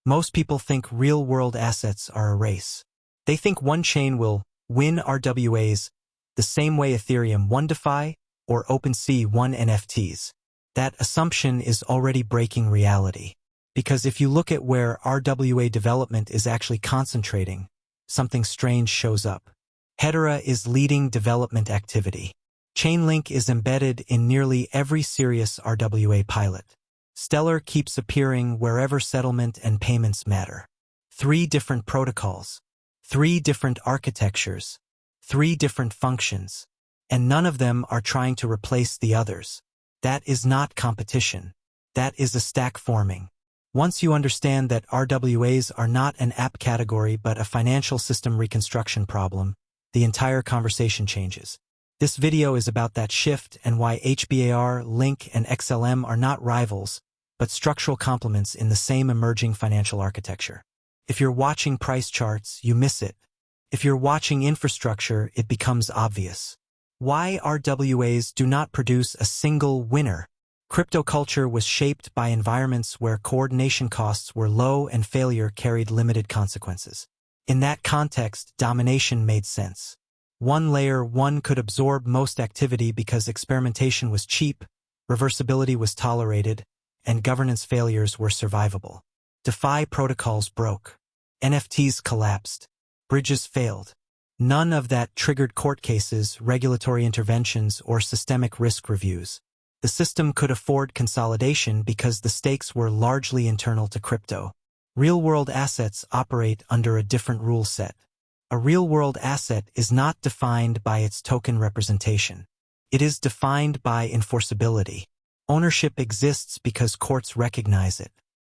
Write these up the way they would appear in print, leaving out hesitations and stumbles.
Most people think real-world assets are a race. They think one chain will win RWAs the same way Ethereum won DeFi or OpenSea won NFTs. That assumption is already breaking reality. Because if you look at where RWA development is actually concentrating, something strange shows up. Hedera is leading development activity. Chainlink is embedded in nearly every serious RWA pilot. Stellar keeps appearing wherever settlement and payments matter. 3 different protocols, 3 different architectures, 3 different functions, and none of them are trying to replace the others. That is not competition. That is a stack forming. Once you understand that RWAs are not an app category but a financial system reconstruction problem, the entire conversation changes. This video is about that shift and why Hbar, Link, and XLM are not rivals, but structural complements in the same emerging financial architecture. If you're watching price charts, you miss it. If you're watching infrastructure, it becomes obvious. Why RWAs do not produce a single winner? Crypto culture was shaped by environments where coordination costs were low and failure carried limited consequences. In that context, domination made sense. One layer one could absorb most activity because experimentation was cheap, reversibility was tolerated, and governance failures were survivable. DeFi protocols broke. NFTs collapsed. Bridges failed. None of that triggered court cases, regulatory interventions, or systemic risk reviews. The system could afford consolidation because the stakes were largely internal to crypto. Real-world assets operate under a different rule set. A real-world asset is not defined by its token representation. It is defined by enforceability. Ownership exists because courts recognize it.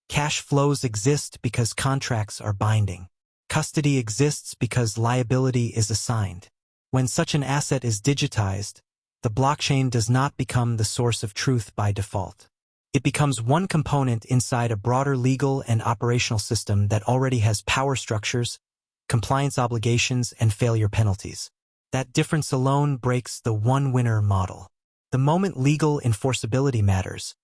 Cash flows exist because contracts are binding. Custody exists because liability is assigned. When such an asset is digitized, the blockchain does not become the source of truth by default. It becomes one component inside a broader legal and operational system that already has power structures, compliance obligations, and failure penalties. That difference alone breaks the one-winner model. The moment legal enforceability matters,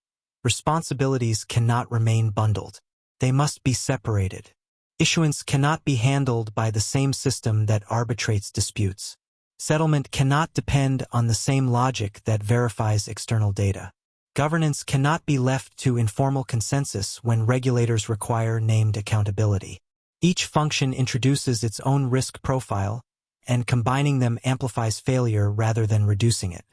responsibilities cannot remain bundled. They must be separated. Issuance cannot be handled by the same system that arbitrates disputes. Settlement cannot depend on the same logic that verifies external data. Governance cannot be left to informal consensus when regulators require named accountability. Each function introduces its own risk profile, and combining them amplifies failure rather than reducing it.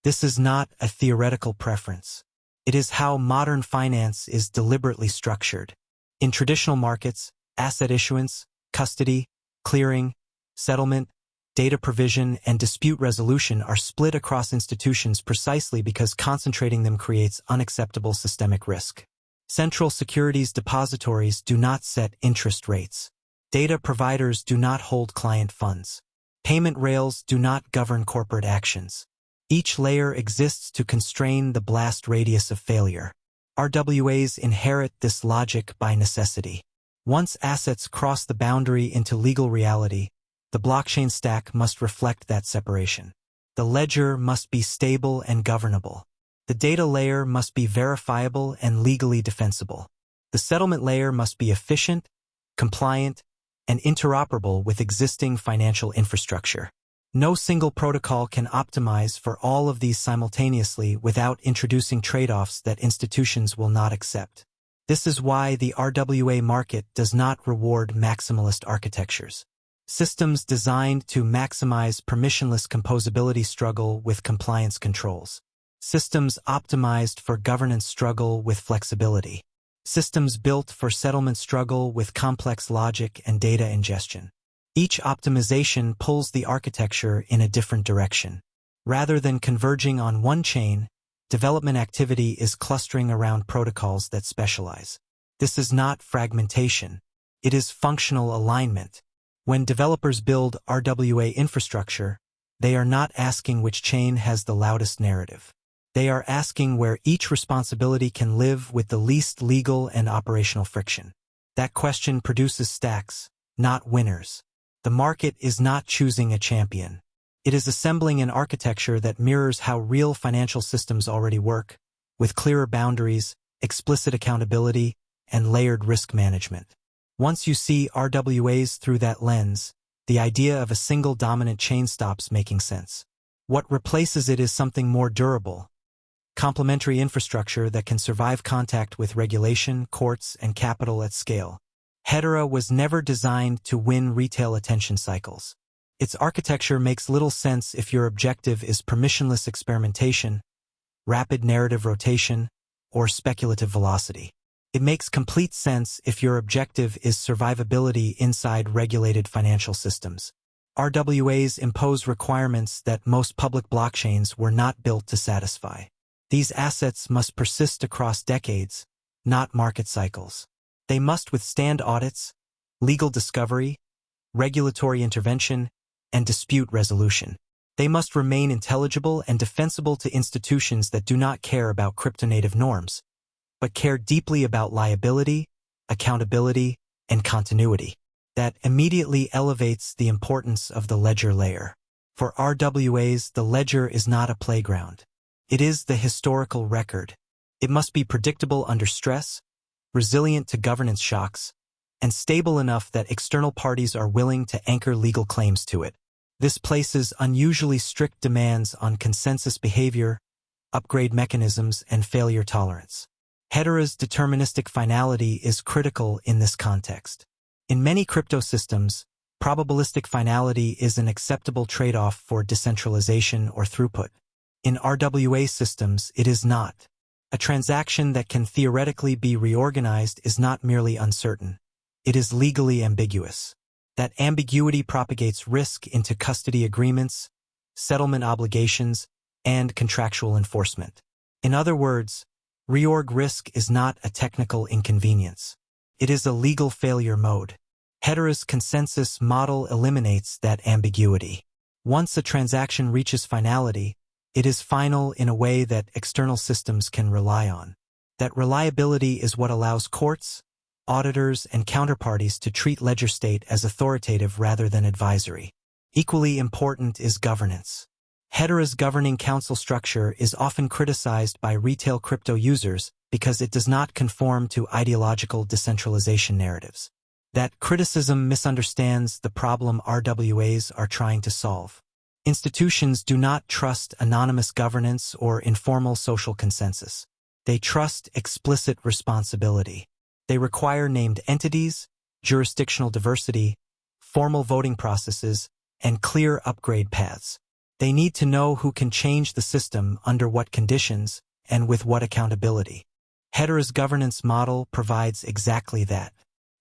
This is not a theoretical preference. It is how modern finance is deliberately structured. In traditional markets, asset issuance, custody, clearing, settlement, data provision, and dispute resolution are split across institutions precisely because concentrating them creates unacceptable systemic risk. Central securities depositories do not set interest rates. Data providers do not hold client funds. Payment rails do not govern corporate actions. Each layer exists to constrain the blast radius of failure. RWAs inherit this logic by necessity. Once assets cross the boundary into legal reality, the blockchain stack must reflect that separation. The ledger must be stable and governable. The data layer must be verifiable and legally defensible. The settlement layer must be efficient, compliant, and interoperable with existing financial infrastructure. No single protocol can optimize for all of these simultaneously without introducing trade-offs that institutions will not accept. This is why the RWA market does not reward maximalist architectures. Systems designed to maximize permissionless composability struggle with compliance controls. Systems optimized for governance struggle with flexibility. Systems built for settlement struggle with complex logic and data ingestion. Each optimization pulls the architecture in a different direction. Rather than converging on one chain, development activity is clustering around protocols that specialize. This is not fragmentation. It is functional alignment. When developers build RWA infrastructure, they are not asking which chain has the loudest narrative. They are asking where each responsibility can live with the least legal and operational friction. That question produces stacks, not winners. The market is not choosing a champion. It is assembling an architecture that mirrors how real financial systems already work, with clearer boundaries, explicit accountability, and layered risk management. Once you see RWAs through that lens, the idea of a single dominant chain stops making sense. What replaces it is something more durable, complementary infrastructure that can survive contact with regulation, courts, and capital at scale. Hedera was never designed to win retail attention cycles. Its architecture makes little sense if your objective is permissionless experimentation, rapid narrative rotation, or speculative velocity. It makes complete sense if your objective is survivability inside regulated financial systems. RWAs impose requirements that most public blockchains were not built to satisfy. These assets must persist across decades, not market cycles. They must withstand audits, legal discovery, regulatory intervention, and dispute resolution. They must remain intelligible and defensible to institutions that do not care about cryptonative norms, but care deeply about liability, accountability, and continuity. That immediately elevates the importance of the ledger layer. For RWAs, the ledger is not a playground. It is the historical record. It must be predictable under stress, resilient to governance shocks, and stable enough that external parties are willing to anchor legal claims to it. This places unusually strict demands on consensus behavior, upgrade mechanisms, and failure tolerance. Hedera's deterministic finality is critical in this context. In many crypto systems, probabilistic finality is an acceptable trade-off for decentralization or throughput. In RWA systems, it is not. A transaction that can theoretically be reorganized is not merely uncertain. It is legally ambiguous. That ambiguity propagates risk into custody agreements, settlement obligations, and contractual enforcement. In other words, reorg risk is not a technical inconvenience. It is a legal failure mode. Hedera's consensus model eliminates that ambiguity. Once a transaction reaches finality, it is final in a way that external systems can rely on. That reliability is what allows courts, auditors, and counterparties to treat ledger state as authoritative rather than advisory. Equally important is governance. Hedera's governing council structure is often criticized by retail crypto users because it does not conform to ideological decentralization narratives. That criticism misunderstands the problem RWAs are trying to solve. Institutions do not trust anonymous governance or informal social consensus. They trust explicit responsibility. They require named entities, jurisdictional diversity, formal voting processes, and clear upgrade paths. They need to know who can change the system under what conditions and with what accountability. Hedera's governance model provides exactly that.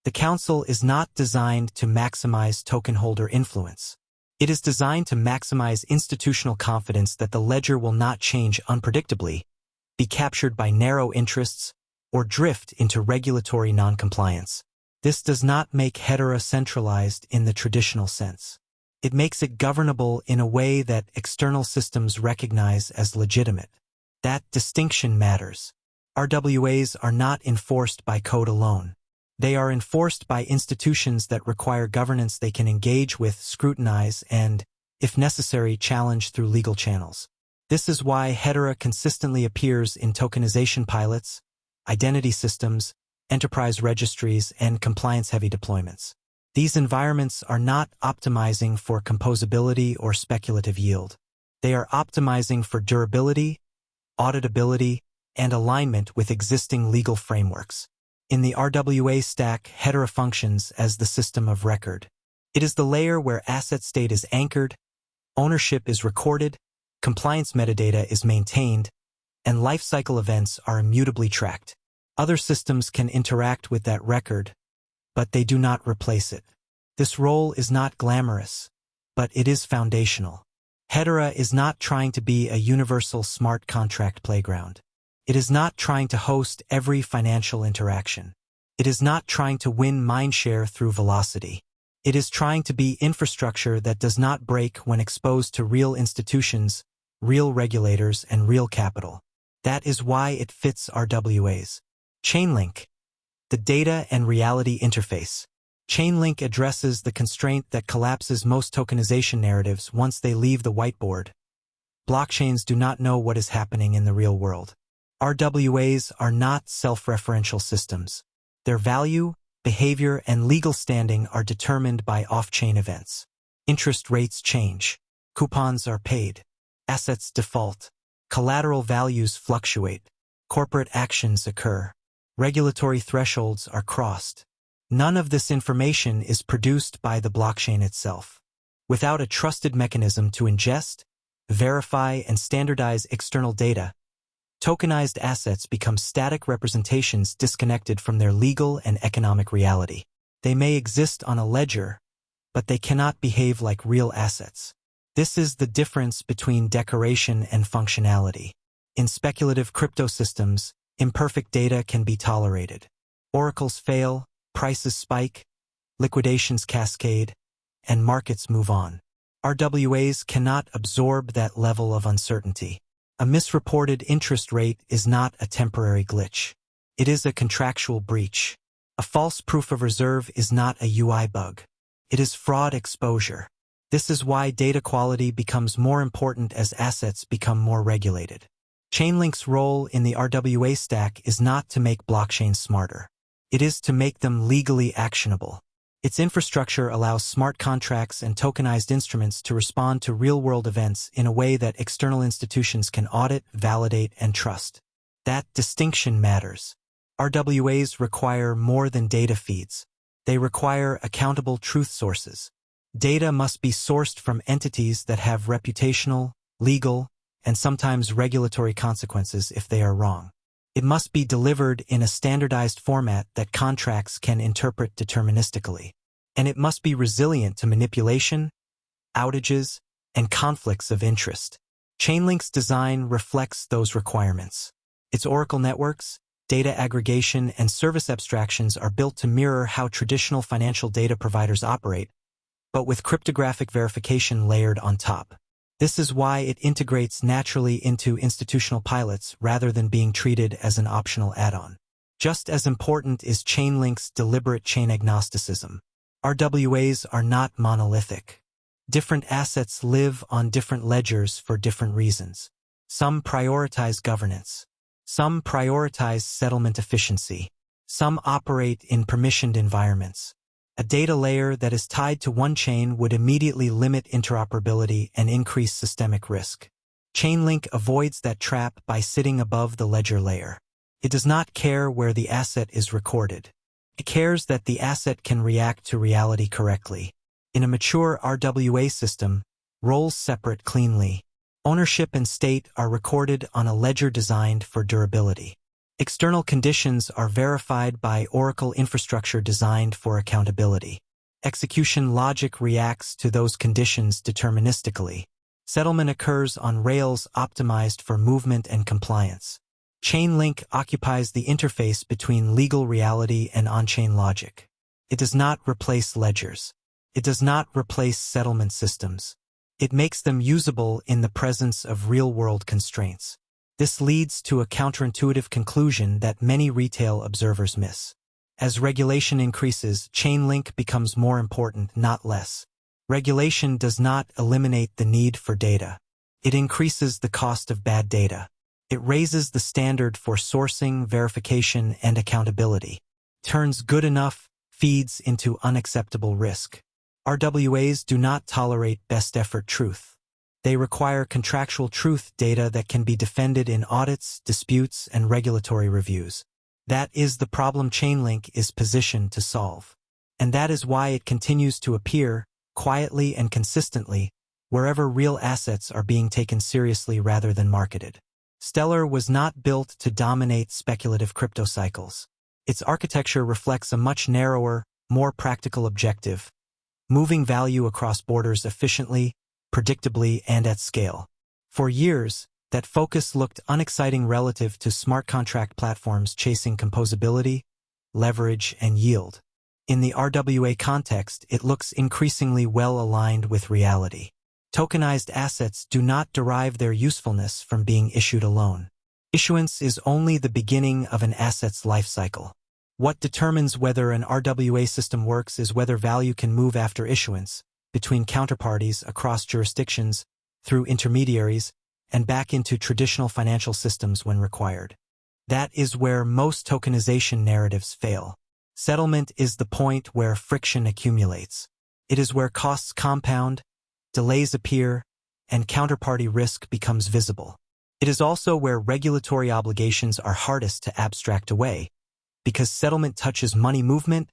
The council is not designed to maximize token holder influence. It is designed to maximize institutional confidence that the ledger will not change unpredictably, be captured by narrow interests, or drift into regulatory noncompliance. This does not make Hedera centralized in the traditional sense. It makes it governable in a way that external systems recognize as legitimate. That distinction matters. RWAs are not enforced by code alone. They are enforced by institutions that require governance they can engage with, scrutinize, and, if necessary, challenge through legal channels. This is why Hedera consistently appears in tokenization pilots, identity systems, enterprise registries, and compliance-heavy deployments. These environments are not optimizing for composability or speculative yield. They are optimizing for durability, auditability, and alignment with existing legal frameworks. In the RWA stack, Hedera functions as the system of record. It is the layer where asset state is anchored, ownership is recorded, compliance metadata is maintained, and lifecycle events are immutably tracked. Other systems can interact with that record, but they do not replace it. This role is not glamorous, but it is foundational. Hedera is not trying to be a universal smart contract playground. It is not trying to host every financial interaction. It is not trying to win mindshare through velocity. It is trying to be infrastructure that does not break when exposed to real institutions, real regulators, and real capital. That is why it fits RWAs. Chainlink, the data and reality interface. Chainlink addresses the constraint that collapses most tokenization narratives once they leave the whiteboard. Blockchains do not know what is happening in the real world. RWAs are not self-referential systems. Their value, behavior, and legal standing are determined by off-chain events. Interest rates change. Coupons are paid. Assets default. Collateral values fluctuate. Corporate actions occur. Regulatory thresholds are crossed. None of this information is produced by the blockchain itself. Without a trusted mechanism to ingest, verify, and standardize external data, tokenized assets become static representations disconnected from their legal and economic reality. They may exist on a ledger, but they cannot behave like real assets. This is the difference between decoration and functionality. In speculative crypto systems, imperfect data can be tolerated. Oracles fail, prices spike, liquidations cascade, and markets move on. RWAs cannot absorb that level of uncertainty. A misreported interest rate is not a temporary glitch. It is a contractual breach. A false proof of reserve is not a UI bug. It is fraud exposure. This is why data quality becomes more important as assets become more regulated. Chainlink's role in the RWA stack is not to make blockchains smarter. It is to make them legally actionable. Its infrastructure allows smart contracts and tokenized instruments to respond to real-world events in a way that external institutions can audit, validate, and trust. That distinction matters. RWAs require more than data feeds. They require accountable truth sources. Data must be sourced from entities that have reputational, legal, and sometimes regulatory consequences if they are wrong. It must be delivered in a standardized format that contracts can interpret deterministically. And it must be resilient to manipulation, outages, and conflicts of interest. Chainlink's design reflects those requirements. Its Oracle networks, data aggregation, and service abstractions are built to mirror how traditional financial data providers operate, but with cryptographic verification layered on top. This is why it integrates naturally into institutional pilots rather than being treated as an optional add-on. Just as important is Chainlink's deliberate chain agnosticism. RWAs are not monolithic. Different assets live on different ledgers for different reasons. Some prioritize governance. Some prioritize settlement efficiency. Some operate in permissioned environments. A data layer that is tied to one chain would immediately limit interoperability and increase systemic risk. Chainlink avoids that trap by sitting above the ledger layer. It does not care where the asset is recorded. It cares that the asset can react to reality correctly. In a mature RWA system, roles separate cleanly. Ownership and state are recorded on a ledger designed for durability. External conditions are verified by Oracle infrastructure designed for accountability. Execution logic reacts to those conditions deterministically. Settlement occurs on rails optimized for movement and compliance. Chainlink occupies the interface between legal reality and on-chain logic. It does not replace ledgers. It does not replace settlement systems. It makes them usable in the presence of real-world constraints. This leads to a counterintuitive conclusion that many retail observers miss. As regulation increases, Chainlink becomes more important, not less. Regulation does not eliminate the need for data. It increases the cost of bad data. It raises the standard for sourcing, verification, and accountability. Turns good enough feeds into unacceptable risk. RWAs do not tolerate best effort truth. They require contractual truth data that can be defended in audits, disputes, and regulatory reviews. That is the problem Chainlink is positioned to solve. And that is why it continues to appear, quietly and consistently, wherever real assets are being taken seriously rather than marketed. Stellar was not built to dominate speculative crypto cycles. Its architecture reflects a much narrower, more practical objective: moving value across borders efficiently, predictably, and at scale. For years, that focus looked unexciting relative to smart contract platforms chasing composability, leverage, and yield. In the RWA context, it looks increasingly well aligned with reality. Tokenized assets do not derive their usefulness from being issued alone. Issuance is only the beginning of an asset's life cycle. What determines whether an RWA system works is whether value can move after issuance, between counterparties, across jurisdictions, through intermediaries, and back into traditional financial systems when required. That is where most tokenization narratives fail. Settlement is the point where friction accumulates. It is where costs compound, delays appear, and counterparty risk becomes visible. It is also where regulatory obligations are hardest to abstract away, because settlement touches money movement,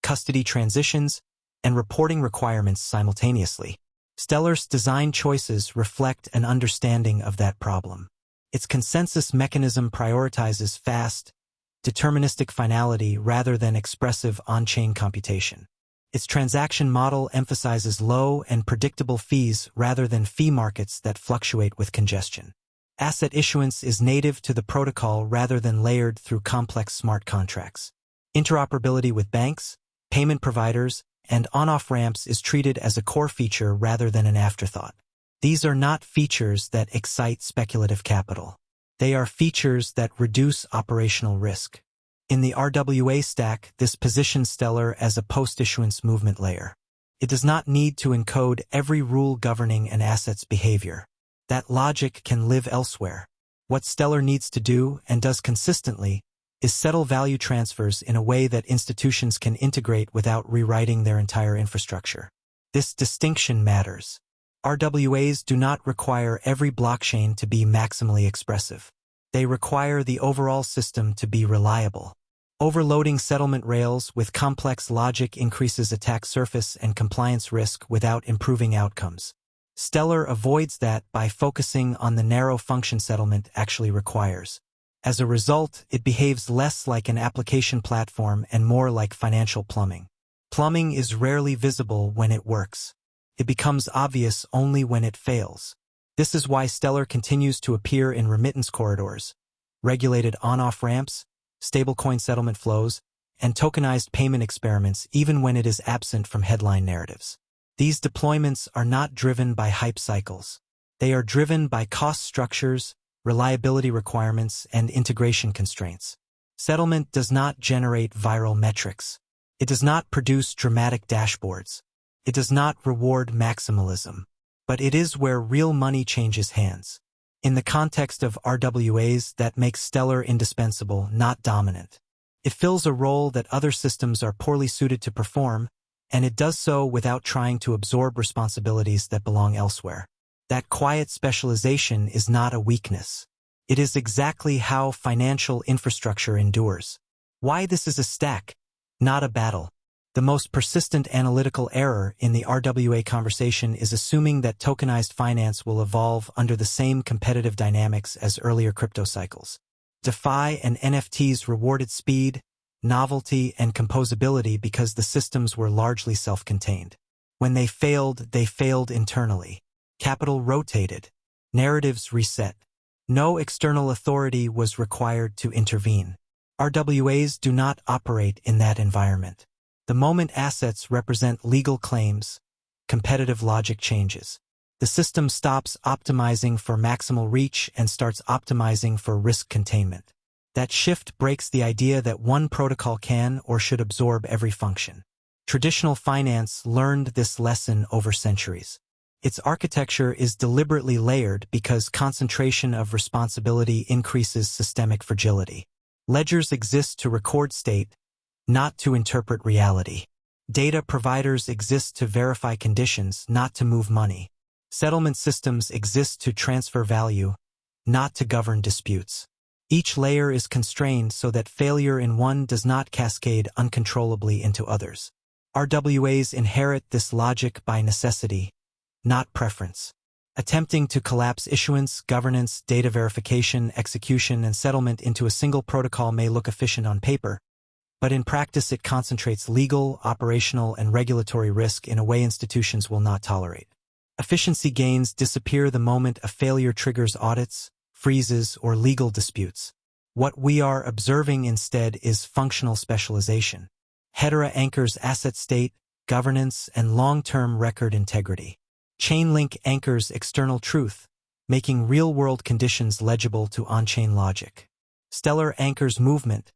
custody transitions, and reporting requirements simultaneously. Stellar's design choices reflect an understanding of that problem. Its consensus mechanism prioritizes fast, deterministic finality rather than expressive on-chain computation. Its transaction model emphasizes low and predictable fees rather than fee markets that fluctuate with congestion. Asset issuance is native to the protocol rather than layered through complex smart contracts. Interoperability with banks, payment providers, and on-off ramps is treated as a core feature rather than an afterthought. These are not features that excite speculative capital. They are features that reduce operational risk. In the RWA stack, this positions Stellar as a post-issuance movement layer. It does not need to encode every rule governing an asset's behavior. That logic can live elsewhere. What Stellar needs to do, and does consistently, is settle value transfers in a way that institutions can integrate without rewriting their entire infrastructure. This distinction matters. RWAs do not require every blockchain to be maximally expressive. They require the overall system to be reliable. Overloading settlement rails with complex logic increases attack surface and compliance risk without improving outcomes. Stellar avoids that by focusing on the narrow function settlement actually requires. As a result, it behaves less like an application platform and more like financial plumbing. Plumbing is rarely visible when it works. It becomes obvious only when it fails. This is why Stellar continues to appear in remittance corridors, regulated on-off ramps, stablecoin settlement flows, and tokenized payment experiments even when it is absent from headline narratives. These deployments are not driven by hype cycles. They are driven by cost structures, reliability requirements, and integration constraints. Settlement does not generate viral metrics. It does not produce dramatic dashboards. It does not reward maximalism. But it is where real money changes hands. In the context of RWAs, that makes Stellar indispensable, not dominant. It fills a role that other systems are poorly suited to perform, and it does so without trying to absorb responsibilities that belong elsewhere. That quiet specialization is not a weakness. It is exactly how financial infrastructure endures. Why this is a stack, not a battle. The most persistent analytical error in the RWA conversation is assuming that tokenized finance will evolve under the same competitive dynamics as earlier crypto cycles. DeFi and NFTs rewarded speed, novelty, and composability because the systems were largely self-contained. When they failed internally. Capital rotated. Narratives reset. No external authority was required to intervene. RWAs do not operate in that environment. The moment assets represent legal claims, competitive logic changes. The system stops optimizing for maximal reach and starts optimizing for risk containment. That shift breaks the idea that one protocol can or should absorb every function. Traditional finance learned this lesson over centuries. Its architecture is deliberately layered because concentration of responsibility increases systemic fragility. Ledgers exist to record state, not to interpret reality. Data providers exist to verify conditions, not to move money. Settlement systems exist to transfer value, not to govern disputes. Each layer is constrained so that failure in one does not cascade uncontrollably into others. RWAs inherit this logic by necessity, not preference. Attempting to collapse issuance, governance, data verification, execution, and settlement into a single protocol may look efficient on paper, but in practice it concentrates legal, operational, and regulatory risk in a way institutions will not tolerate. Efficiency gains disappear the moment a failure triggers audits, freezes, or legal disputes. What we are observing instead is functional specialization. Hedera anchors asset state, governance, and long-term record integrity. Chainlink anchors external truth, making real-world conditions legible to on-chain logic. Stellar anchors movement,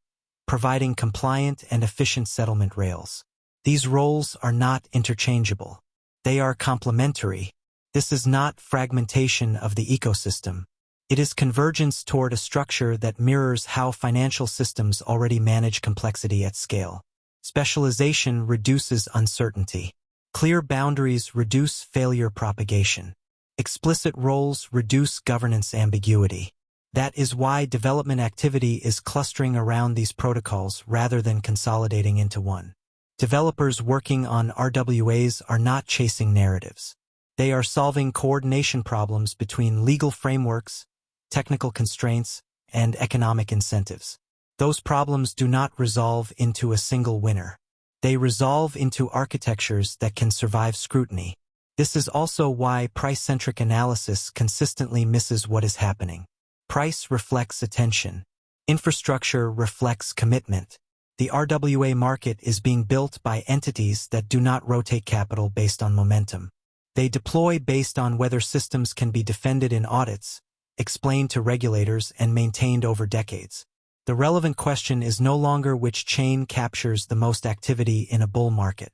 providing compliant and efficient settlement rails. These roles are not interchangeable. They are complementary. This is not fragmentation of the ecosystem. It is convergence toward a structure that mirrors how financial systems already manage complexity at scale. Specialization reduces uncertainty. Clear boundaries reduce failure propagation. Explicit roles reduce governance ambiguity. That is why development activity is clustering around these protocols rather than consolidating into one. Developers working on RWAs are not chasing narratives. They are solving coordination problems between legal frameworks, technical constraints, and economic incentives. Those problems do not resolve into a single winner. They resolve into architectures that can survive scrutiny. This is also why price-centric analysis consistently misses what is happening. Price reflects attention. Infrastructure reflects commitment. The RWA market is being built by entities that do not rotate capital based on momentum. They deploy based on whether systems can be defended in audits, explained to regulators, and maintained over decades. The relevant question is no longer which chain captures the most activity in a bull market.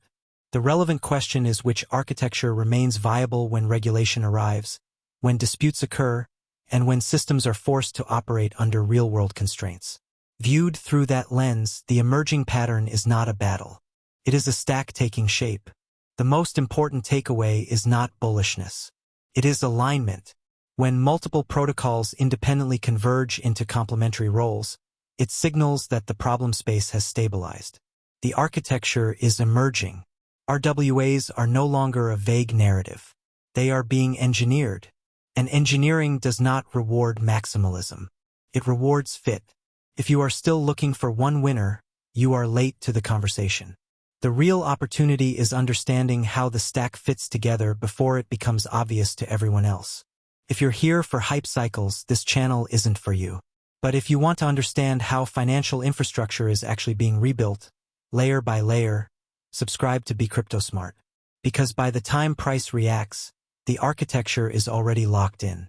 The relevant question is which architecture remains viable when regulation arrives, when disputes occur, and when systems are forced to operate under real-world constraints. Viewed through that lens, the emerging pattern is not a battle. It is a stack taking shape. The most important takeaway is not bullishness. It is alignment. When multiple protocols independently converge into complementary roles, it signals that the problem space has stabilized. The architecture is emerging. RWAs are no longer a vague narrative. They are being engineered. And engineering does not reward maximalism. It rewards fit. If you are still looking for one winner, you are late to the conversation. The real opportunity is understanding how the stack fits together before it becomes obvious to everyone else. If you're here for hype cycles, this channel isn't for you. But if you want to understand how financial infrastructure is actually being rebuilt, layer by layer, subscribe to Be Crypto Smart. Because by the time price reacts, the architecture is already locked in.